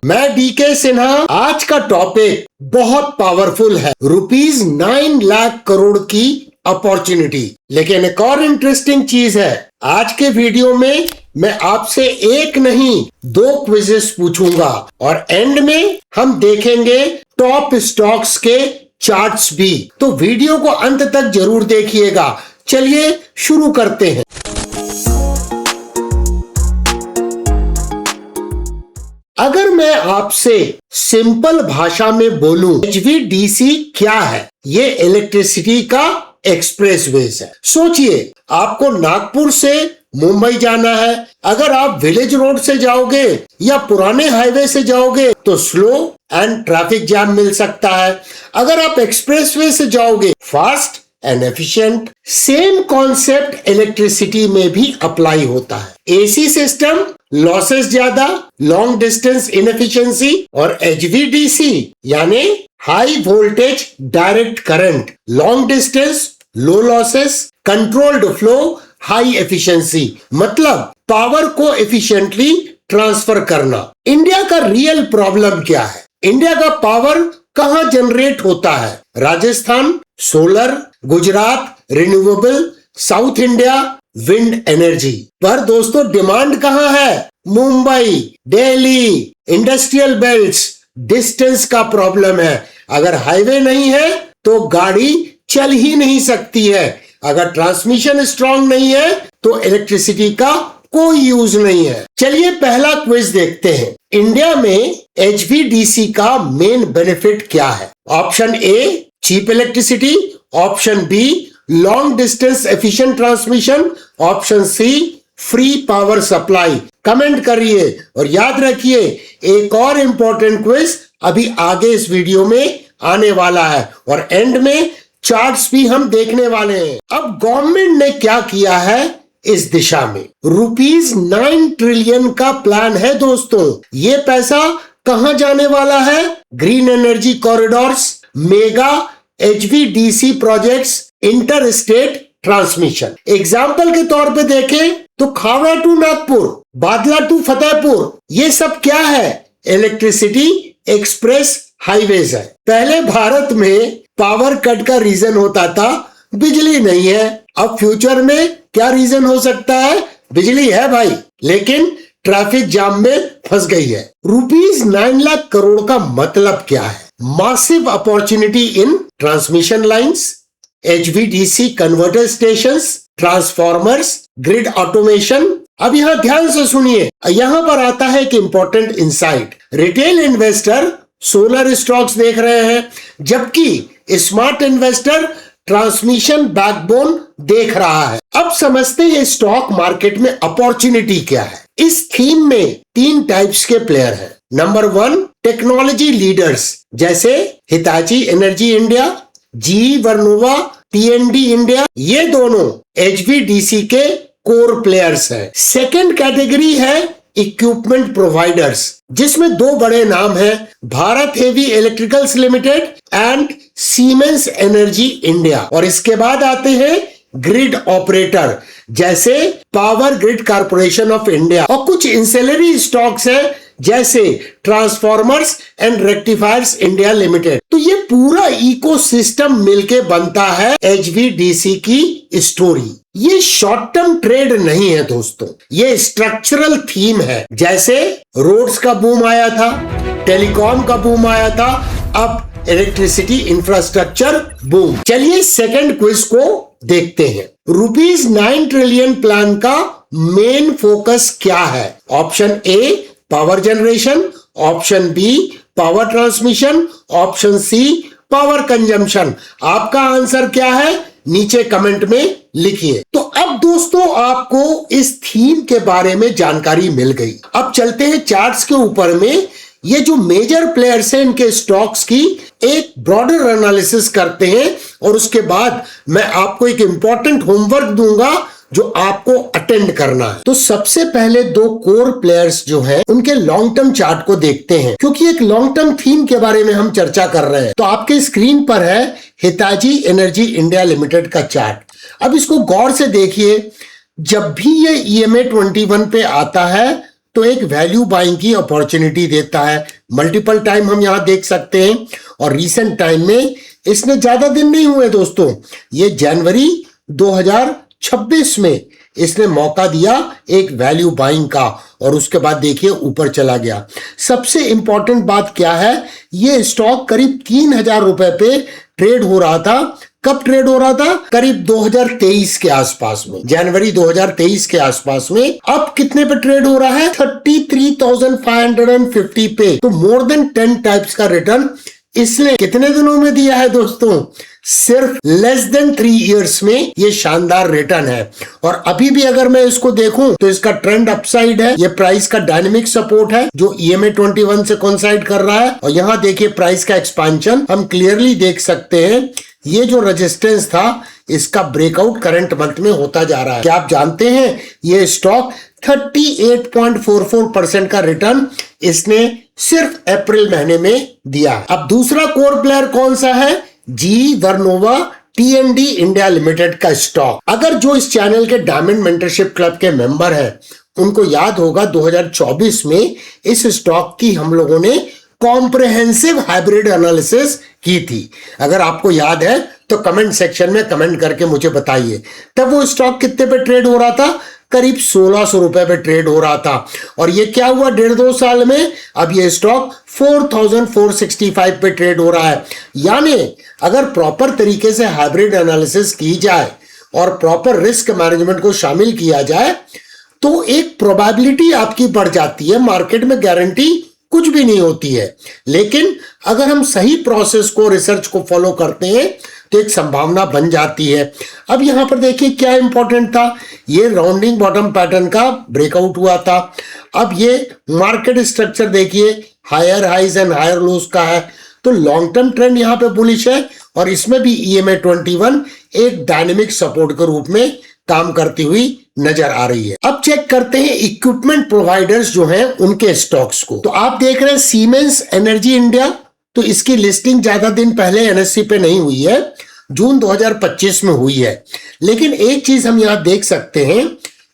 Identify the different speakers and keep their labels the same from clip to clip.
Speaker 1: मैं डीके सिन्हा। आज का टॉपिक बहुत पावरफुल है, ₹9 लाख करोड़ की अपॉर्चुनिटी। लेकिन एक और इंटरेस्टिंग चीज है, आज के वीडियो में मैं आपसे एक नहीं 2 क्विजेस पूछूंगा और एंड में हम देखेंगे टॉप स्टॉक्स के चार्ट्स भी। तो वीडियो को अंत तक जरूर देखिएगा। चलिए शुरू करते हैं। अगर मैं आपसे सिंपल भाषा में बोलूं HVDC क्या है? ये इलेक्ट्रिसिटी का एक्सप्रेसवेज है। सोचिए, आपको नागपुर से मुंबई जाना है। अगर आप विलेज रोड से जाओगे या पुराने हाईवे से जाओगे तो स्लो एंड ट्रैफिक जैम मिल सकता है। अगर आप एक्सप्रेसवे से जाओगे, fast and efficient. Same concept electricity में भी अप्लाई होता है। एसी सिस्टम लॉसेस ज्यादा, लॉन्ग डिस्टेंस इनएफिशिएंसी, और HVDC यानी high voltage direct current, long distance, low losses, controlled flow, high efficiency. मतलब पावर को एफिशिएंटली ट्रांसफर करना। इंडिया का रियल प्रॉब्लम क्या है? इंडिया का पावर कहां जनरेट होता है? Rajasthan solar, Gujarat renewable, south India wind energy. पर दोस्तों डिमांड कहां है? Mumbai, Delhi, industrial belts. Distance का प्रॉब्लम है। अगर हाईवे नहीं है तो गाड़ी चल ही नहीं सकती है। अगर ट्रांसमिशन स्ट्रांग नहीं है तो इलेक्ट्रिसिटी का कोई यूज नहीं है। चलिए पहला क्विज देखते हैं। इंडिया में HVDC का मेन बेनिफिट क्या है? Option A cheap electricity, option B long distance efficient transmission, option C free power supply. Comment करिए और याद रखिए एक और इंपॉर्टेंट क्विज अभी आगे इस वीडियो में आने वाला है और एंड में चार्ट्स भी हम देखने वाले हैं। अब गवर्नमेंट ने क्या किया है इस दिशा में? ₹9 ट्रिलियन का प्लान है दोस्तों। ये पैसा कहां जाने वाला है? Green energy corridors, mega HVDC projects, inter state transmission. Example के तौर पे देखें तो खावड़ा टू नागपुर, बादला टू फतेहपुर, ये सब क्या है? इलेक्ट्रिसिटी एक्सप्रेस हाईवेज है। पहले भारत में पावर कट का रीजन होता था बिजली नहीं है। अब फ्यूचर में क्या रीजन हो सकता है? बिजली है भाई, लेकिन ट्रैफिक जाम में फंस गई है। ₹9 लाख करोड़ का मतलब क्या है? Massive opportunity in transmission lines, HVDC converter stations, transformers, grid automation. अब यहाँ ध्यान से सुनिए, यहाँ पर आता है एक important insight. Retail investor solar stocks देख रहे हैं, जबकि स्मार्ट इन्वेस्टर ट्रांसमिशन बैकबोन देख रहा है। अब समझते हैं स्टॉक मार्केट में अपॉर्चुनिटी क्या है। इस थीम में 3 टाइप्स के प्लेयर हैं। नंबर 1 टेक्नोलॉजी लीडर्स जैसे Hitachi energy India, GE Vernova, TND India. ये दोनों HVDC के कोर प्लेयर्स हैं। सेकंड कैटेगरी है इक्विपमेंट प्रोवाइडर्स, जिसमें 2 बड़े नाम हैं, Bharat heavy electricals limited and siemens energy India. और इसके बाद आते हैं ग्रिड ऑपरेटर जैसे power grid corporation of India, और कुछ इंसेलरी स्टॉक्स हैं जैसे transformers and rectifiers India limited. तो ये पूरा इकोसिस्टम मिलके बनता है HVDC की स्टोरी। ये शॉर्ट टर्म ट्रेड नहीं है दोस्तों, ये स्ट्रक्चरल थीम है। जैसे रोड्स का बूम आया था, टेलीकॉम का बूम आया था, अब इलेक्ट्रिसिटी इंफ्रास्ट्रक्चर बूम। चलिए सेकंड क्विज को देखते हैं। ₹9 ट्रिलियन प्लान का मेन फोकस क्या है? Option A power generation, option B power transmission, option C power consumption. आपका आंसर क्या है? नीचे कमेंट में लिखिए। तो अब दोस्तों आपको इस थीम के बारे में जानकारी मिल गई। अब चलते हैं चार्ट्स के ऊपर में। ये जो मेजर प्लेयर्स हैं इनके स्टॉक्स की एक ब्रॉडर एनालिसिस करते हैं और उसके बाद मैं आपको एक इंपॉर्टेंट होमवर्क दूंगा जो आपको अटेंड करना है। तो सबसे पहले 2 कोर प्लेयर्स जो हैं उनके लॉन्ग टर्म चार्ट को देखते हैं, क्योंकि एक लॉन्ग टर्म थीम के बारे में हम चर्चा कर रहे हैं। तो आपके स्क्रीन पर है हिताची एनर्जी इंडिया लिमिटेड का चार्ट। अब इसको गौर से देखिए। जब भी ये EMA 21 पे आता है तो एक वैल्यू बाइंग की अपॉर्चुनिटी देता है। मल्टीपल टाइम हम यहां देख सकते हैं और रीसेंट टाइम में इसने ज्यादा दिन नहीं हुए दोस्तों, ये जनवरी 2026 में इसने मौका दिया एक वैल्यू बाइंग का और उसके बाद देखिए ऊपर चला गया। सबसे इंपॉर्टेंट बात क्या है, ये स्टॉक करीब 3,000 रुपए पे ट्रेड हो रहा था। कब ट्रेड हो रहा था? करीब 2023 के आसपास में, जनवरी 2023 के आसपास में। अब कितने पे ट्रेड हो रहा है? 33,550 पे। तो मोर देन 10 टाइप्स का रिटर्न इसने कितने दिनों में दिया है दोस्तों? सिर्फ लेस देन 3 इयर्स में ये शानदार रिटर्न है। और अभी भी अगर मैं इसको देखूं तो इसका ट्रेंड अपसाइड है। ये प्राइस का डायनेमिक सपोर्ट है जो EMA 21 से कोइंसाइड कर रहा है। और यहाँ देखिए प्राइस का एक्सपांशन हम क्लियरली देख सकते हैं। ये जो रेजिस्टेंस था इसका ब्रेकआउट करंट मंथ में होता जा रहा है। क्या आप जानते हैं ये स्टॉक 38.44% का रिटर्न इसने सिर्फ अप्रैल महीने में दिया। अब दूसरा कोर प्लेयर कौन सा है? जी वर्नोवा TND इंडिया लिमिटेड का स्टॉक। अगर जो इस चैनल के डायमंड मेंटरशिप क्लब के मेंबर हैं उनको याद होगा 2024 में इस स्टॉक की हम लोगों ने कॉम्प्रिहेंसिव हाइब्रिड एनालिसिस की थी। अगर आपको याद है तो कमेंट सेक्शन में कमेंट करके मुझे बताइए। तब वो स्टॉक कितने पे ट्रेड हो रहा था? करीब 1600 रुपए पे ट्रेड हो रहा था। और ये क्या हुआ 1.5-2 साल में? अब ये स्टॉक 4465 पे ट्रेड हो रहा है। यानी अगर प्रॉपर तरीके से हाइब्रिड एनालिसिस की जाए और प्रॉपर रिस्क मैनेजमेंट को शामिल किया जाए तो एक प्रोबेबिलिटी आपकी बढ़ जाती है। मार्केट में गारंटी कुछ भी नहीं होती है, लेकिन अगर हम सही प्रोसेस को, रिसर्च को फॉलो करते हैं तो एक संभावना बन जाती है। अब यहां पर देखिए क्या इंपॉर्टेंट था, ये राउंडिंग बॉटम पैटर्न का ब्रेकआउट हुआ था। अब ये मार्केट स्ट्रक्चर देखिए higher highs and higher lows का है, तो लॉन्ग टर्म ट्रेंड यहां पे बुलिश है और इसमें भी EMA 21 एक डायनेमिक सपोर्ट के रूप में काम करती हुई नजर आ रही है। अब चेक करते हैं इक्विपमेंट प्रोवाइडर्स जो हैं उनके स्टॉक्स को। तो आप देख रहे हैं सीमेंस एनर्जी इंडिया, तो इसकी लिस्टिंग ज्यादा दिन पहले NSE पे नहीं हुई है, जून 2025 में हुई है। लेकिन एक चीज हम यहां देख सकते हैं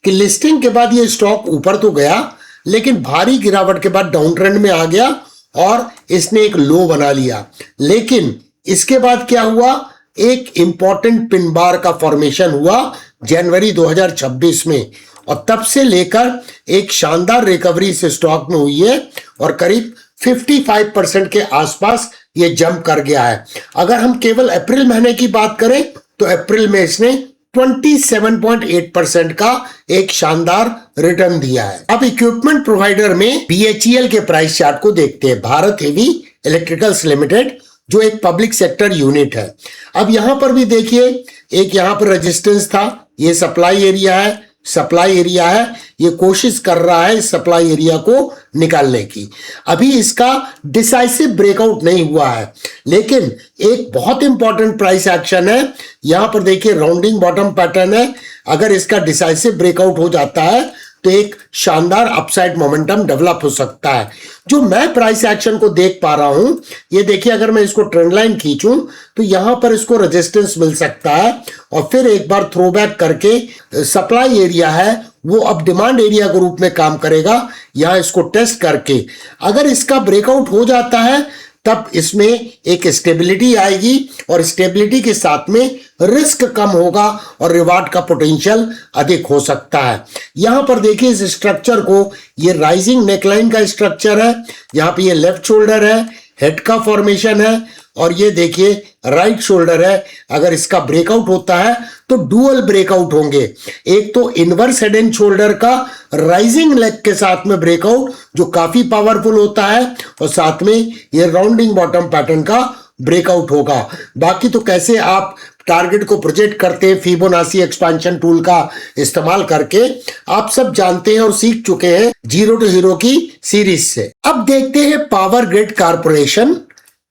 Speaker 1: कि लिस्टिंग के बाद ये स्टॉक ऊपर तो गया लेकिन भारी गिरावट के बाद डाउन ट्रेंड में आ गया और इसने एक लो बना लिया। लेकिन इसके बाद क्या हुआ, एक इंपॉर्टेंट पिन बार का फॉर्मेशन हुआ जनवरी 2026 में और तब से लेकर एक शानदार रिकवरी इस स्टॉक में हुई है और करीब 55% के आसपास ये जंप कर गया है। अगर हम केवल अप्रैल महीने की बात करें तो अप्रैल में इसने 27.8% का एक शानदार रिटर्न दिया है। अब इक्विपमेंट प्रोवाइडर में BHEL के प्राइस चार्ट को देखते हैं। भारत हेवी इलेक्ट्रिकल्स लिमिटेड जो एक पब्लिक सेक्टर यूनिट है। अब यहां पर भी देखिए एक यहां पर रेजिस्टेंस था, ये सप्लाई एरिया है, सप्लाई एरिया है, ये कोशिश कर रहा है इस सप्लाई एरिया को निकालने की। अभी इसका डिसाइसिव ब्रेकआउट नहीं हुआ है, लेकिन एक बहुत इंपॉर्टेंट प्राइस एक्शन है। यहां पर देखिए राउंडिंग बॉटम पैटर्न है, अगर इसका डिसाइसिव ब्रेकआउट हो जाता है तो एक शानदार अपसाइड मोमेंटम डेवलप हो सकता है। जो मैं प्राइस एक्शन को देख पा रहा हूं, ये देखिए अगर मैं इसको ट्रेंड लाइन खींचूं तो यहां पर इसको रेजिस्टेंस मिल सकता है और फिर एक बार थ्रो बैक करके सप्लाई एरिया है वो अब डिमांड एरिया के रूप में काम करेगा। यहां इसको टेस्ट करके अगर इसका ब्रेकआउट हो जाता है तब इसमें एक स्टेबिलिटी आएगी और स्टेबिलिटी के साथ में रिस्क कम होगा और रिवार्ड का पोटेंशियल अधिक हो सकता है। यहां पर देखिए इस स्ट्रक्चर को, ये राइजिंग नेकलाइन का स्ट्रक्चर है, यहाँ पे ये लेफ्ट शोल्डर है, हेड का फॉर्मेशन है और ये देखिए राइट शोल्डर है। अगर इसका ब्रेकआउट होता है तो डुअल ब्रेकआउट होंगे, एक तो इनवर्स हेड एंड शोल्डर का राइजिंग लेग के साथ में ब्रेकआउट जो काफी पावरफुल होता है और साथ में ये राउंडिंग बॉटम पैटर्न का ब्रेकआउट होगा। बाकी तो कैसे आप टारगेट को प्रोजेक्ट करते हैं फिबोनाची एक्सपेंशन टूल का इस्तेमाल करके आप सब जानते हैं और सीख चुके हैं जीरो टू हीरो की सीरीज से। अब देखते हैं पावर ग्रिड कॉर्पोरेशन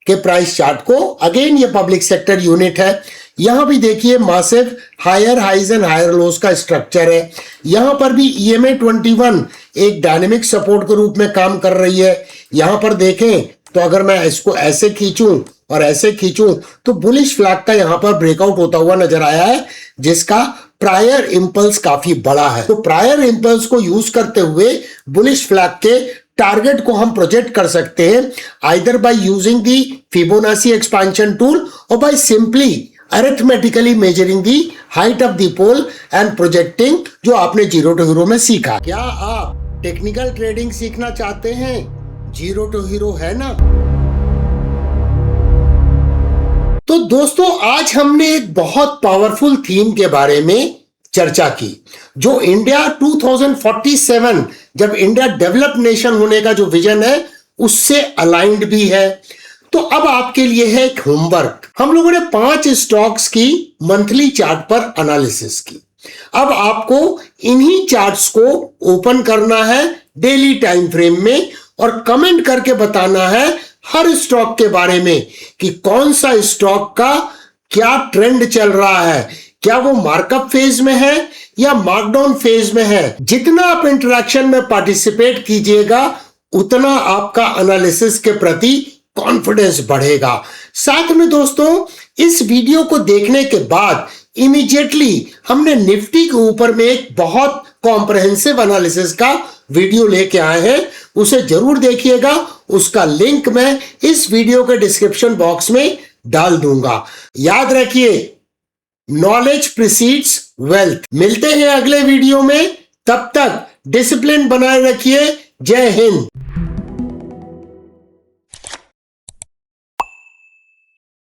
Speaker 1: के प्राइस चार्ट को। अगेन ये पब्लिक सेक्टर यूनिट है, यहां भी देखिए massive higher highs and higher lows का स्ट्रक्चर है। यहां पर भी EMA 21 एक डायनेमिक सपोर्ट के रूप में काम कर रही है। यहां पर देखें तो अगर मैं इसको ऐसे खींचूं और ऐसे खींचूं तो बुलिश फ्लैग का यहां पर ब्रेकआउट होता हुआ नजर आया है, जिसका प्रायर इंपल्स काफी बड़ा है। तो प्रायर इंपल्स को यूज करते हुए बुलिश फ्लैग के टारगेट को हम प्रोजेक्ट कर सकते हैं, either by using the Fibonacci expansion tool और by simply arithmetically measuring the height of the pole and projecting, जो आपने जीरो टू हीरो में सीखा। क्या आप टेक्निकल ट्रेडिंग सीखना चाहते हैं? जीरो टू हीरो है ना। तो दोस्तों, आज हमने एक बहुत पावरफुल थीम के बारे में चर्चा की, जो इंडिया 2047 जब इंडिया डेवलप नेशन होने का जो विजन है उससे अलाइंड भी है। तो अब आपके लिए है एक होमवर्क। हम लोगों ने 5 स्टॉक्स की मंथली चार्ट पर एनालिसिस की। अब आपको इन्हीं चार्ट्स को ओपन करना है डेली टाइम फ्रेम में और कमेंट करके बताना है हर स्टॉक के बारे में कि कौन सा स्टॉक का क्या ट्रेंड चल रहा है, क्या वो मार्कअप फेज में है या मार्कडाउन फेज में है। जितना आप इंटरेक्शन में पार्टिसिपेट कीजिएगा उतना आपका एनालिसिस के प्रति कॉन्फिडेंस बढ़ेगा। साथ में दोस्तों, इस वीडियो को देखने के बाद इमीडिएटली हमने निफ्टी के ऊपर में एक बहुत कॉम्प्रहेंसिव एनालिसिस का वीडियो लेके आए हैं, उसे जरूर देखिएगा। उसका लिंक मैं इस वीडियो के डिस्क्रिप्शन बॉक्स में डाल दूंगा। याद रखिए, नॉलेज प्रीसीड्स वेल्थ। मिलते हैं अगले वीडियो में, तब तक डिसिप्लिन बनाए रखिए। जय हिंद।